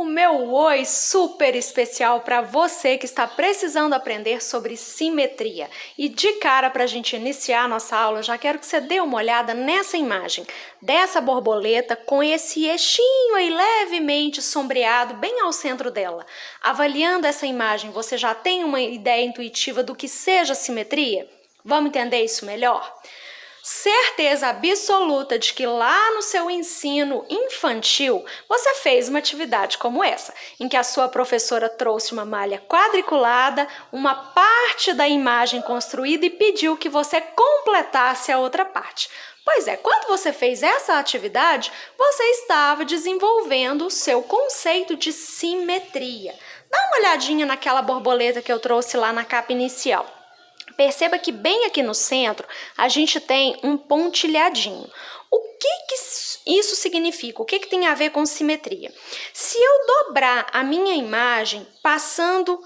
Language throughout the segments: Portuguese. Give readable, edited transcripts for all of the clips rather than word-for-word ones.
O meu oi super especial para você que está precisando aprender sobre simetria. E de cara, para a gente iniciar a nossa aula, eu já quero que você dê uma olhada nessa imagem dessa borboleta com esse eixinho aí levemente sombreado bem ao centro dela. Avaliando essa imagem, você já tem uma ideia intuitiva do que seja simetria? Vamos entender isso melhor? Certeza absoluta de que lá no seu ensino infantil você fez uma atividade como essa, em que a sua professora trouxe uma malha quadriculada, uma parte da imagem construída e pediu que você completasse a outra parte. Pois é, quando você fez essa atividade, você estava desenvolvendo o seu conceito de simetria. Dá uma olhadinha naquela borboleta que eu trouxe lá na capa inicial. Perceba que bem aqui no centro a gente tem um pontilhadinho. O que isso significa? O que tem a ver com simetria? Se eu dobrar a minha imagem passando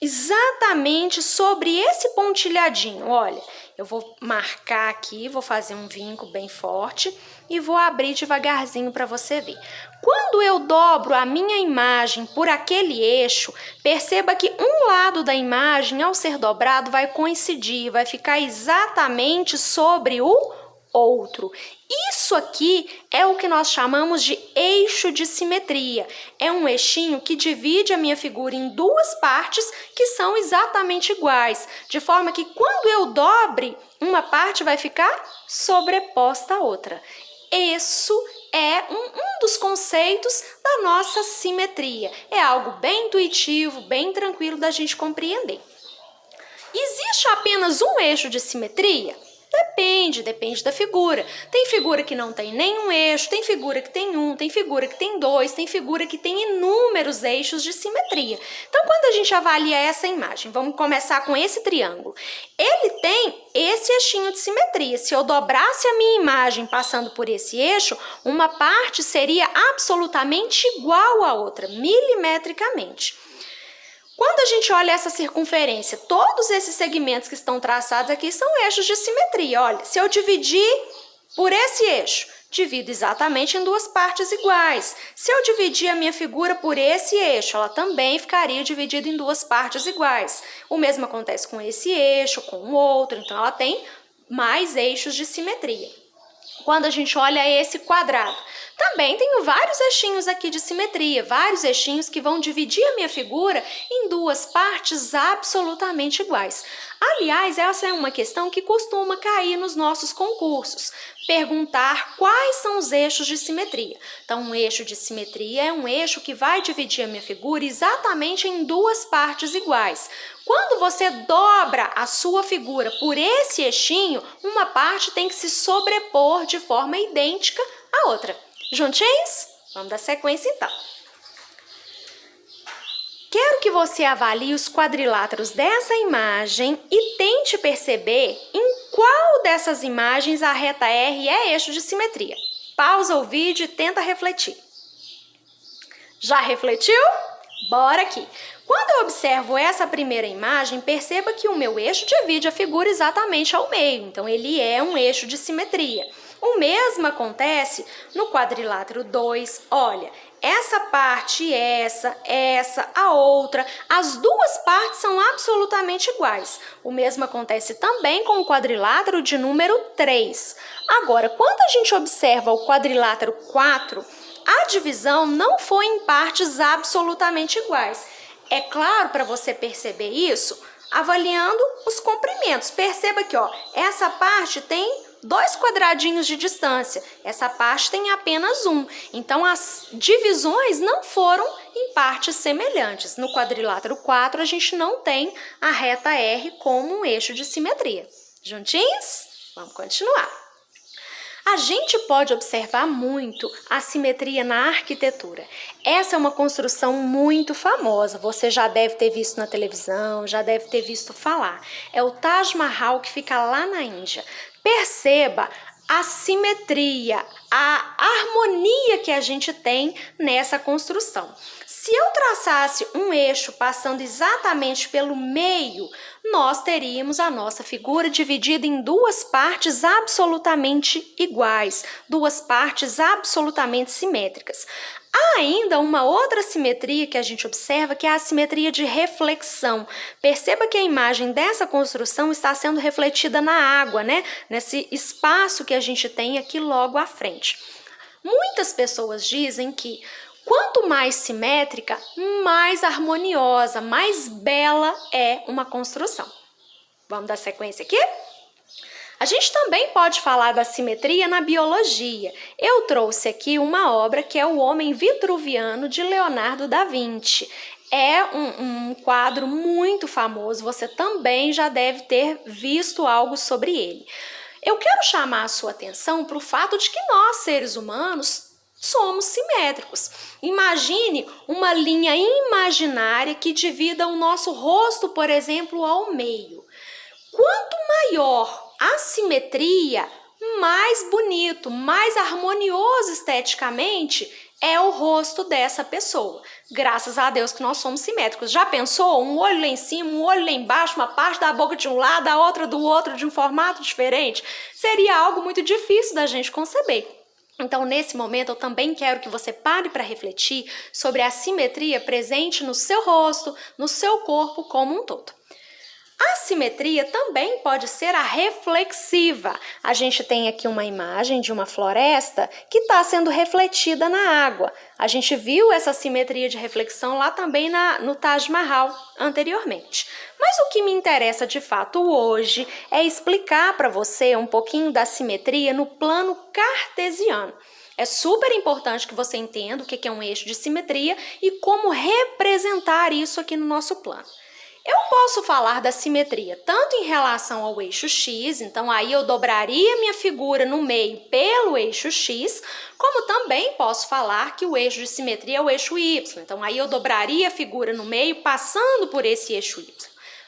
exatamente sobre esse pontilhadinho, olha, eu vou marcar aqui, vou fazer um vinco bem forte e vou abrir devagarzinho para você ver. Quando eu dobro a minha imagem por aquele eixo, perceba que um lado da imagem, ao ser dobrado, vai coincidir, vai ficar exatamente sobre o outro. Isso aqui é o que nós chamamos de eixo de simetria. É um eixinho que divide a minha figura em duas partes que são exatamente iguais, de forma que quando eu dobre, uma parte vai ficar sobreposta à outra. Isso é um dos conceitos da nossa simetria. É algo bem intuitivo, bem tranquilo da gente compreender. Existe apenas um eixo de simetria? Depende da figura. Tem figura que não tem nenhum eixo, tem figura que tem um, tem figura que tem dois, tem figura que tem inúmeros eixos de simetria. Então, quando a gente avalia essa imagem, vamos começar com esse triângulo. Ele tem esse eixinho de simetria. Se eu dobrasse a minha imagem passando por esse eixo, uma parte seria absolutamente igual à outra, milimetricamente. Quando a gente olha essa circunferência, todos esses segmentos que estão traçados aqui são eixos de simetria. Olha, se eu dividir por esse eixo, divido exatamente em duas partes iguais. Se eu dividir a minha figura por esse eixo, ela também ficaria dividida em duas partes iguais. O mesmo acontece com esse eixo, com o outro, então ela tem mais eixos de simetria. Quando a gente olha esse quadrado, também tenho vários eixinhos aqui de simetria, vários eixinhos que vão dividir a minha figura em duas partes absolutamente iguais. Aliás, essa é uma questão que costuma cair nos nossos concursos, perguntar quais são os eixos de simetria. Então, um eixo de simetria é um eixo que vai dividir a minha figura exatamente em duas partes iguais. Quando você dobra a sua figura por esse eixinho, uma parte tem que se sobrepor de forma idêntica à outra. Juntinhos? Vamos dar sequência então. Quero que você avalie os quadriláteros dessa imagem e tente perceber em qual dessas imagens a reta R é eixo de simetria. Pausa o vídeo e tenta refletir. Já refletiu? Bora aqui! Quando eu observo essa primeira imagem, perceba que o meu eixo divide a figura exatamente ao meio, então ele é um eixo de simetria. O mesmo acontece no quadrilátero 2. Olha, essa parte, essa, a outra, as duas partes são absolutamente iguais. O mesmo acontece também com o quadrilátero de número 3. Agora, quando a gente observa o quadrilátero 4, a divisão não foi em partes absolutamente iguais. É claro para você perceber isso avaliando os comprimentos. Perceba que essa parte tem 2 quadradinhos de distância, essa parte tem apenas um. Então, as divisões não foram em partes semelhantes. No quadrilátero 4, a gente não tem a reta R como um eixo de simetria. Juntinhos? Vamos continuar. A gente pode observar muito a simetria na arquitetura. Essa é uma construção muito famosa, você já deve ter visto na televisão, já deve ter visto falar. É o Taj Mahal, que fica lá na Índia. Perceba a simetria, a harmonia que a gente tem nessa construção. Se eu traçasse um eixo passando exatamente pelo meio, nós teríamos a nossa figura dividida em duas partes absolutamente iguais, duas partes absolutamente simétricas. Há ainda uma outra simetria que a gente observa, que é a simetria de reflexão. Perceba que a imagem dessa construção está sendo refletida na água, né? Nesse espaço que a gente tem aqui logo à frente. Muitas pessoas dizem que quanto mais simétrica, mais harmoniosa, mais bela é uma construção. Vamos dar sequência aqui? A gente também pode falar da simetria na biologia. Eu trouxe aqui uma obra que é O Homem Vitruviano, de Leonardo da Vinci. É um quadro muito famoso, você também já deve ter visto algo sobre ele. Eu quero chamar a sua atenção para o fato de que nós, seres humanos, somos simétricos. Imagine uma linha imaginária que divida o nosso rosto, por exemplo, ao meio. Quanto maior a simetria, mais bonito, mais harmonioso esteticamente é o rosto dessa pessoa. Graças a Deus que nós somos simétricos. Já pensou? Um olho lá em cima, um olho lá embaixo, uma parte da boca de um lado, a outra do outro, de um formato diferente? Seria algo muito difícil da gente conceber. Então, nesse momento, eu também quero que você pare para refletir sobre a simetria presente no seu rosto, no seu corpo como um todo. A simetria também pode ser a reflexiva. A gente tem aqui uma imagem de uma floresta que está sendo refletida na água. A gente viu essa simetria de reflexão lá também no Taj Mahal anteriormente. Mas o que me interessa de fato hoje é explicar para você um pouquinho da simetria no plano cartesiano. É super importante que você entenda o que é um eixo de simetria e como representar isso aqui no nosso plano. Eu posso falar da simetria tanto em relação ao eixo X, então aí eu dobraria minha figura no meio pelo eixo X, como também posso falar que o eixo de simetria é o eixo Y, então aí eu dobraria a figura no meio passando por esse eixo Y.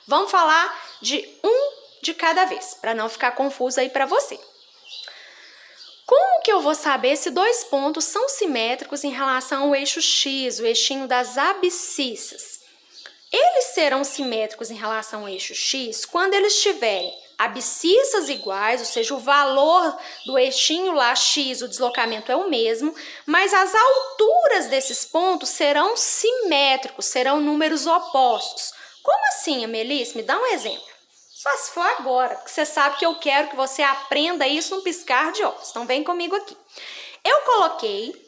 Vamos falar de um de cada vez, para não ficar confuso aí para você. Como que eu vou saber se dois pontos são simétricos em relação ao eixo X, o eixinho das abscissas? Eles serão simétricos em relação ao eixo X quando eles tiverem abscissas iguais, ou seja, o valor do eixinho lá X, o deslocamento é o mesmo, mas as alturas desses pontos serão simétricos, serão números opostos. Como assim, Amelice? Me dá um exemplo. Só se for agora, porque você sabe que eu quero que você aprenda isso num piscar de olhos. Então vem comigo aqui. Eu coloquei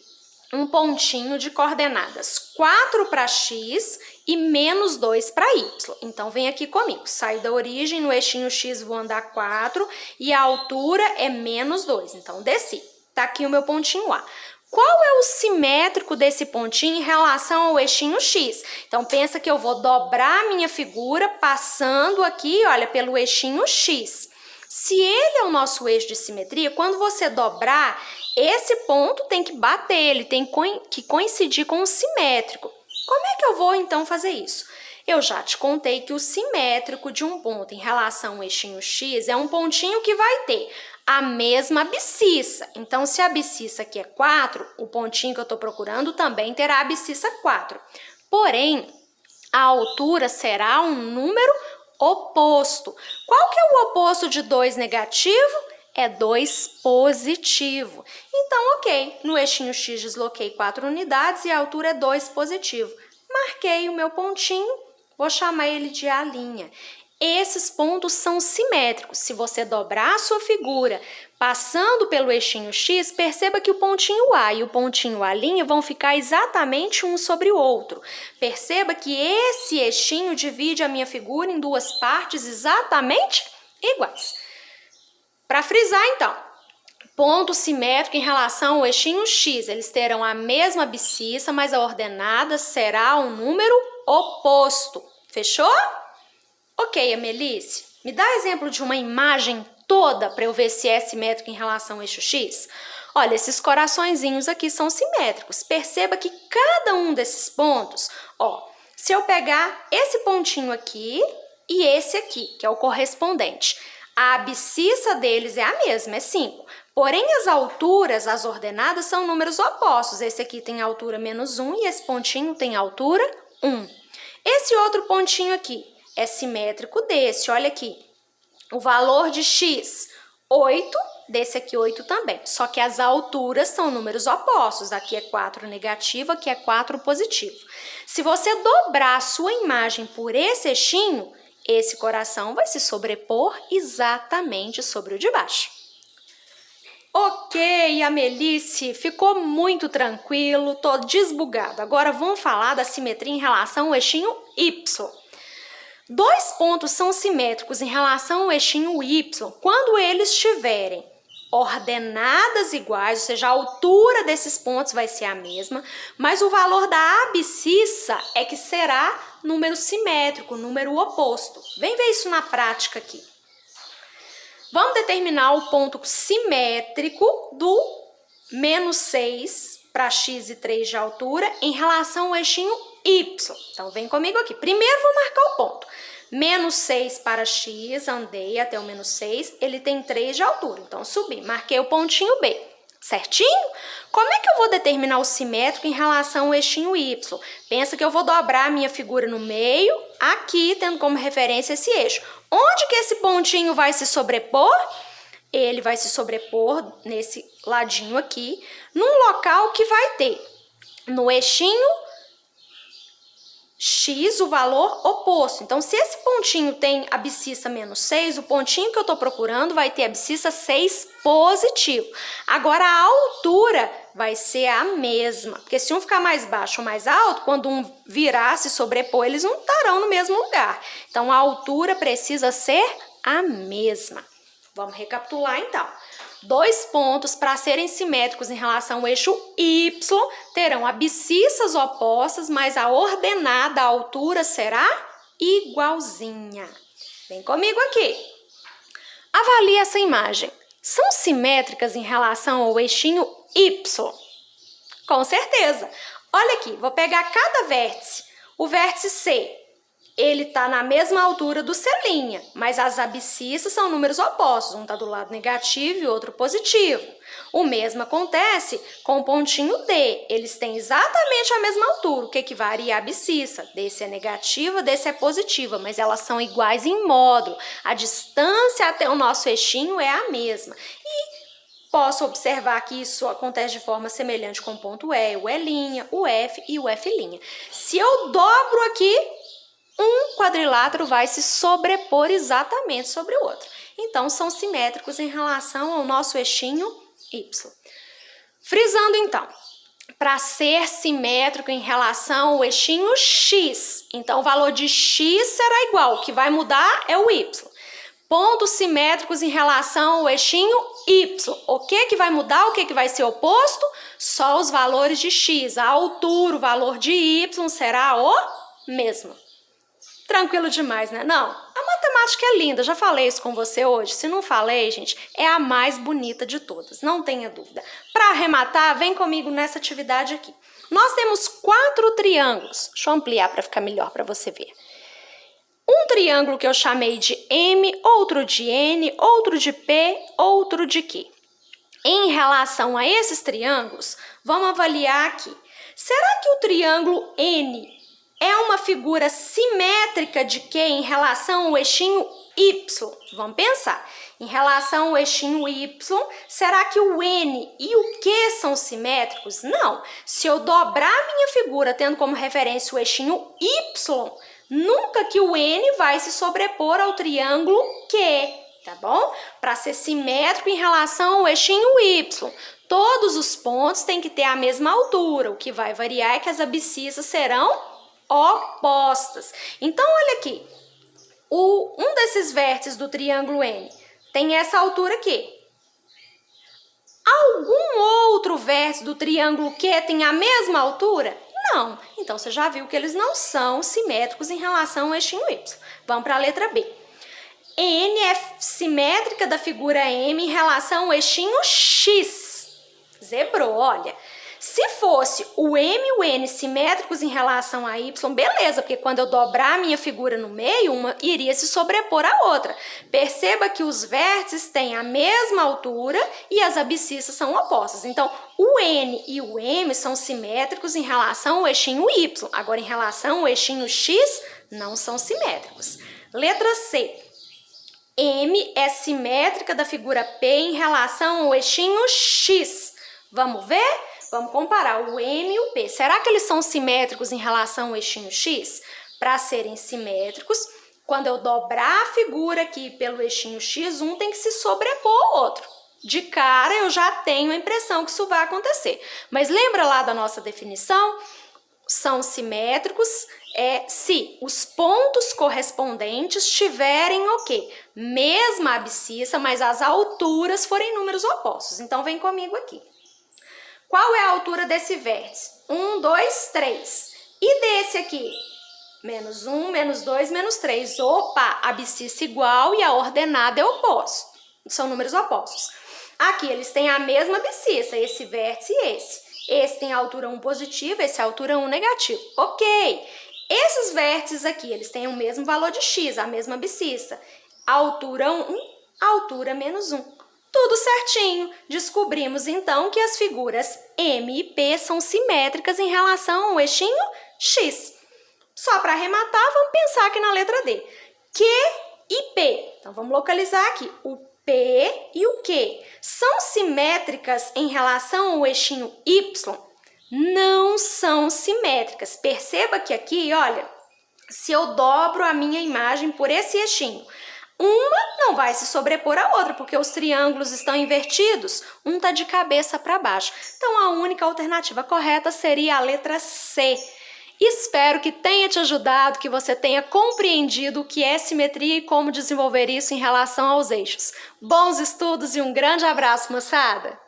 um pontinho de coordenadas 4 para X e menos 2 para Y. Então, vem aqui comigo. Saio da origem, no eixinho X vou andar 4 e a altura é menos 2. Então, desci. Tá aqui o meu pontinho A. Qual é o simétrico desse pontinho em relação ao eixinho X? Então, pensa que eu vou dobrar a minha figura passando aqui, olha, pelo eixinho X. Se ele é o nosso eixo de simetria, quando você dobrar, esse ponto tem que bater, ele tem que coincidir com o simétrico. Como é que eu vou, então, fazer isso? Eu já te contei que o simétrico de um ponto em relação ao eixinho X é um pontinho que vai ter a mesma abscissa. Então, se a abscissa aqui é 4, o pontinho que eu estou procurando também terá a abscissa 4. Porém, a altura será um número oposto. Qual que é o oposto de 2 negativo? É 2 positivo. Então, ok, no eixinho X desloquei 4 unidades e a altura é 2 positivo. Marquei o meu pontinho, vou chamar ele de A'. Esses pontos são simétricos. Se você dobrar a sua figura passando pelo eixinho X, perceba que o pontinho A e o pontinho A' vão ficar exatamente um sobre o outro. Perceba que esse eixinho divide a minha figura em duas partes exatamente iguais. Para frisar, então, ponto simétrico em relação ao eixinho X, eles terão a mesma abscissa, mas a ordenada será um número oposto. Fechou? Ok, Amelice, me dá exemplo de uma imagem toda para eu ver se é simétrico em relação ao eixo X? Olha, esses coraçõezinhos aqui são simétricos. Perceba que cada um desses pontos, se eu pegar esse pontinho aqui e esse aqui, que é o correspondente, a abscissa deles é a mesma, é 5. Porém, as alturas, as ordenadas, são números opostos. Esse aqui tem altura -1 e esse pontinho tem altura 1. Esse outro pontinho aqui é simétrico desse, olha aqui. O valor de x, 8, desse aqui 8 também. Só que as alturas são números opostos. Aqui é 4 negativo, aqui é 4 positivo. Se você dobrar a sua imagem por esse eixinho, esse coração vai se sobrepor exatamente sobre o de baixo. Ok, a Melice ficou muito tranquilo, tô desbugado. Agora vamos falar da simetria em relação ao eixinho Y. Dois pontos são simétricos em relação ao eixinho Y quando eles estiverem ordenadas iguais, ou seja, a altura desses pontos vai ser a mesma, mas o valor da abscissa é que será número simétrico, número oposto. Vem ver isso na prática aqui. Vamos determinar o ponto simétrico do -6 para x e 3 de altura em relação ao eixinho Y. Então, vem comigo aqui. Primeiro, vou marcar o ponto. -6 para x, andei até o -6, ele tem 3 de altura. Então, subi, marquei o pontinho B. Certinho? Como é que eu vou determinar o simétrico em relação ao eixinho Y? Pensa que eu vou dobrar a minha figura no meio, aqui, tendo como referência esse eixo. Onde que esse pontinho vai se sobrepor? Ele vai se sobrepor nesse ladinho aqui, num local que vai ter no eixinho x o valor oposto. Então, se esse pontinho tem abscissa -6, o pontinho que eu estou procurando vai ter abscissa 6 positivo. Agora, a altura vai ser a mesma, porque se um ficar mais baixo ou mais alto, quando um virar, se sobrepor, eles não estarão no mesmo lugar. Então, a altura precisa ser a mesma. Vamos recapitular, então. Dois pontos, para serem simétricos em relação ao eixo Y, terão abscissas opostas, mas a ordenada, a altura, será igualzinha. Vem comigo aqui. Avalie essa imagem. São simétricas em relação ao eixinho Y? Com certeza. Olha aqui, vou pegar cada vértice. O vértice C, ele está na mesma altura do C', mas as abscissas são números opostos. Um está do lado negativo e outro positivo. O mesmo acontece com o pontinho D. Eles têm exatamente a mesma altura. O que varia é a abscissa. Desse é negativa, desse é positiva, mas elas são iguais em módulo. A distância até o nosso eixinho é a mesma. E posso observar que isso acontece de forma semelhante com o ponto E, o E', o F e o F'. Se eu dobro aqui, um quadrilátero vai se sobrepor exatamente sobre o outro. Então, são simétricos em relação ao nosso eixinho Y. Frisando, então, para ser simétrico em relação ao eixinho X, então o valor de X será igual, o que vai mudar é o Y. Pontos simétricos em relação ao eixinho Y. O que vai mudar, o que vai ser oposto? Só os valores de X. A altura, o valor de Y será o mesmo. Tranquilo demais, né? Não, a matemática é linda, já falei isso com você hoje. Se não falei, gente, é a mais bonita de todas, não tenha dúvida. Para arrematar, vem comigo nessa atividade aqui. Nós temos 4 triângulos. Deixa eu ampliar para ficar melhor para você ver. Um triângulo que eu chamei de M, outro de N, outro de P, outro de Q. Em relação a esses triângulos, vamos avaliar aqui. Será que o triângulo N é uma figura simétrica de Q em relação ao eixinho Y? Vamos pensar. Em relação ao eixinho Y, será que o N e o Q são simétricos? Não. Se eu dobrar a minha figura tendo como referência o eixinho Y, nunca que o N vai se sobrepor ao triângulo Q, tá bom? Para ser simétrico em relação ao eixinho Y, todos os pontos têm que ter a mesma altura. O que vai variar é que as abscissas serão opostas. Então, olha aqui, um desses vértices do triângulo N tem essa altura aqui. Algum outro vértice do triângulo Q tem a mesma altura? Não. Então, você já viu que eles não são simétricos em relação ao eixinho Y. Vamos para a letra B. N é simétrica da figura M em relação ao eixinho X. Zebrou, olha. Se fosse o M e o N simétricos em relação a Y, beleza, porque quando eu dobrar a minha figura no meio, uma iria se sobrepor à outra. Perceba que os vértices têm a mesma altura e as abscissas são opostas. Então, o N e o M são simétricos em relação ao eixinho Y. Agora, em relação ao eixinho X, não são simétricos. Letra C. M é simétrica da figura P em relação ao eixinho X. Vamos ver? Vamos comparar o M e o P. Será que eles são simétricos em relação ao eixinho X? Para serem simétricos, quando eu dobrar a figura aqui pelo eixinho X, um tem que se sobrepor ao outro. De cara, eu já tenho a impressão que isso vai acontecer. Mas lembra lá da nossa definição? São simétricos se os pontos correspondentes tiverem o quê? Mesma abscissa, mas as alturas forem números opostos. Então, vem comigo aqui. Qual é a altura desse vértice? 1, 2, 3. E desse aqui? Menos 1, menos 2, menos 3. Opa, abscissa igual e a ordenada é oposta. São números opostos. Aqui eles têm a mesma abscissa, esse vértice e esse. Esse tem a altura 1 positiva, esse a altura 1 negativo. Ok. Esses vértices aqui, eles têm o mesmo valor de x, a mesma abscissa. Altura 1, altura menos 1. Tudo certinho. Descobrimos, então, que as figuras M e P são simétricas em relação ao eixinho X. Só para arrematar, vamos pensar aqui na letra D. Q e P. Então, vamos localizar aqui. O P e o Q são simétricas em relação ao eixinho Y? Não são simétricas. Perceba que aqui, olha, se eu dobro a minha imagem por esse eixinho, uma não vai se sobrepor à outra, porque os triângulos estão invertidos, um está de cabeça para baixo. Então, a única alternativa correta seria a letra C. Espero que tenha te ajudado, que você tenha compreendido o que é simetria e como desenvolver isso em relação aos eixos. Bons estudos e um grande abraço, moçada!